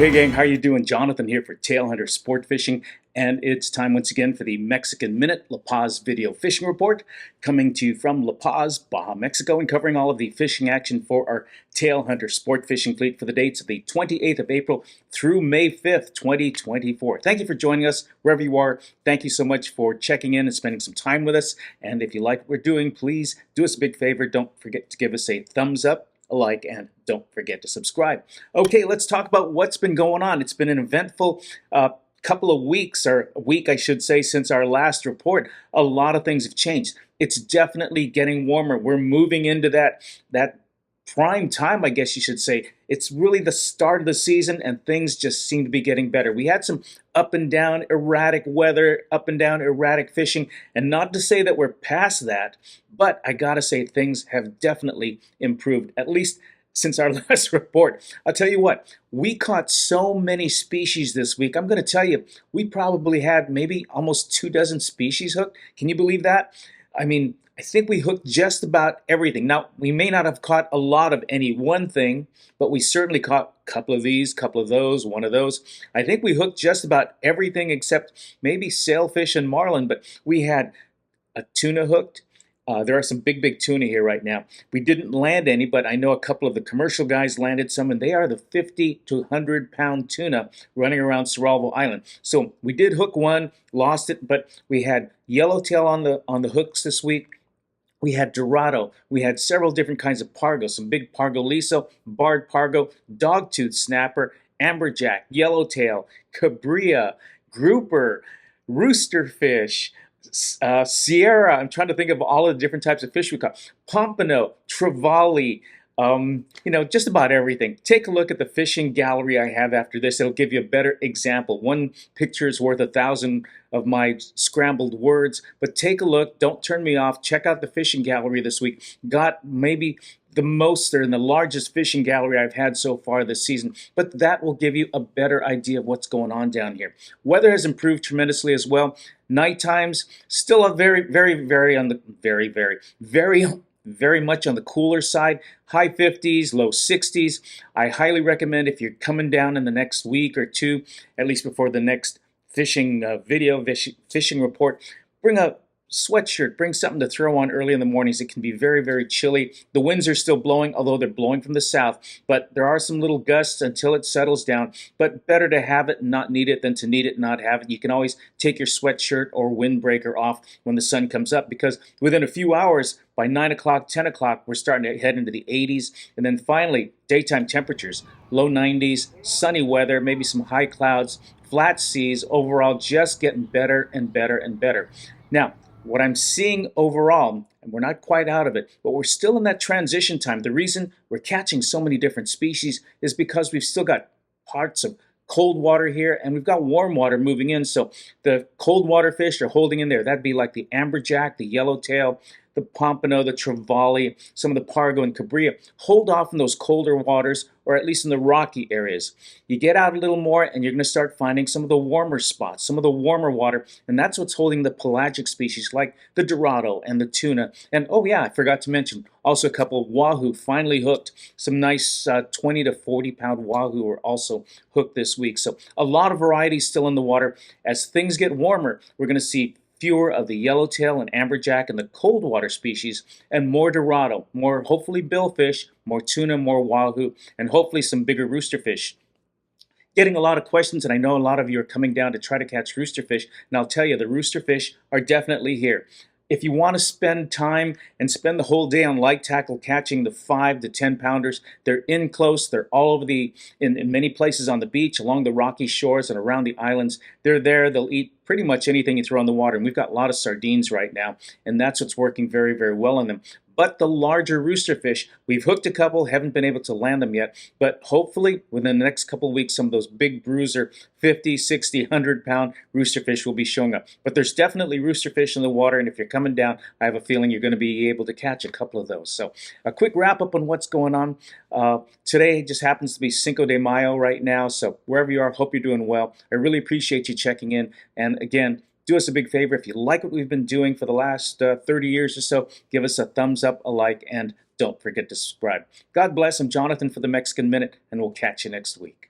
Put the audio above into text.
Hey gang, how you doing? Jonathan here for Tailhunter Sportfishing, and it's time once again for the Mexican Minute La Paz video fishing report, coming to you from La Paz, Baja, Mexico, and covering all of the fishing action for our Tailhunter Sportfishing fleet for the dates of the 28th of April through May 5th, 2024. Thank you for joining us wherever you are. Thank you so much for checking in and spending some time with us, and if you like what we're doing, please do us a big favor. Don't forget to give us a thumbs up, a like, and don't forget to subscribe. Okay, let's talk about what's been going on. It's been an eventful couple of weeks, or a week I should say, since our last report. A lot of things have changed. It's definitely getting warmer. We're moving into that prime time, I guess you should say. It's really the start of the season, and things just seem to be getting better. We had some up and down erratic weather, up and down erratic fishing, and not to say that we're past that, but I gotta say things have definitely improved, at least since our last report. I'll tell you what, we caught so many species this week. I'm going to tell you, we probably had maybe almost 24 species hooked. Can you believe that? I mean, I think we hooked just about everything. Now, we may not have caught a lot of any one thing, but we certainly caught a couple of these, couple of those, one of those. I think we hooked just about everything except maybe sailfish and marlin, but we had a tuna hooked. There are some big tuna here right now. We didn't land any, but I know a couple of the commercial guys landed some, and they are the 50 to 100 pound tuna running around Cerralvo Island. So we did hook one, lost it, but we had yellowtail on the hooks this week. We had dorado. We had several different kinds of pargo, some big pargo liso, barred pargo, dogtooth snapper, amberjack, yellowtail, cabria, grouper, roosterfish, Sierra. I'm trying to think of all of the different types of fish we caught. Pompano, trevally, just about everything. Take a look at the fishing gallery I have after this. It'll give you a better example. One picture is worth 1,000 of my scrambled words, but take a look. Don't turn me off. Check out the fishing gallery this week. Got maybe the most or the largest fishing gallery I've had so far this season, but that will give you a better idea of what's going on down here. Weather has improved tremendously as well. Night times still a very much on the cooler side. High 50s, low 60s. I highly recommend, if you're coming down in the next week or two, at least before the next fishing fishing report, bring a sweatshirt, bring something to throw on early in the mornings. It can be very chilly. The winds are still blowing, although they're blowing from the south, but there are some little gusts until it settles down. But better to have it and not need it than to need it and not have it. You can always take your sweatshirt or windbreaker off when the sun comes up, because within a few hours, by 9 o'clock, 10 o'clock, we're starting to head into the 80s. And then finally, daytime temperatures, low 90s, sunny weather, maybe some high clouds, flat seas, overall just getting better and better. Now, what I'm seeing overall, and we're not quite out of it, but we're still in that transition time. The reason we're catching so many different species is because we've still got parts of cold water here, and we've got warm water moving in. So the cold water fish are holding in there. That'd be like the amberjack, the yellowtail, the pompano, the trevally, some of the pargo and cabria. Hold off in those colder waters, or at least in the rocky areas. You get out a little more and you're going to start finding some of the warmer spots, some of the warmer water, and that's what's holding the pelagic species like the dorado and the tuna. And oh yeah, I forgot to mention, also a couple of wahoo finally hooked. Some nice 20 to 40 pound wahoo are also hooked this week. So a lot of variety still in the water. As things get warmer, we're going to see fewer of the yellowtail and amberjack and the cold water species, and more dorado, more hopefully billfish, more tuna, more wahoo, and hopefully some bigger roosterfish. Getting a lot of questions, and I know a lot of you are coming down to try to catch roosterfish, and I'll tell you, the roosterfish are definitely here. If you want to spend time and spend the whole day on light tackle catching the 5 to 10 pounders, they're in close. They're all over in many places on the beach, along the rocky shores and around the islands. They're there. They'll eat pretty much anything you throw in the water. And we've got a lot of sardines right now, and that's what's working very well on them. But the larger roosterfish, we've hooked a couple, haven't been able to land them yet, but hopefully within the next couple of weeks, some of those big bruiser 50, 60, 100 pound roosterfish will be showing up. But there's definitely roosterfish in the water, and if you're coming down, I have a feeling you're going to be able to catch a couple of those. So a quick wrap up on what's going on. Today just happens to be Cinco de Mayo right now, so wherever you are, hope you're doing well. I really appreciate you checking in, and again, do us a big favor. If you like what we've been doing for the last 30 years or so, give us a thumbs up, a like, and don't forget to subscribe. God bless. I'm Jonathan for the Mexican Minute, and we'll catch you next week.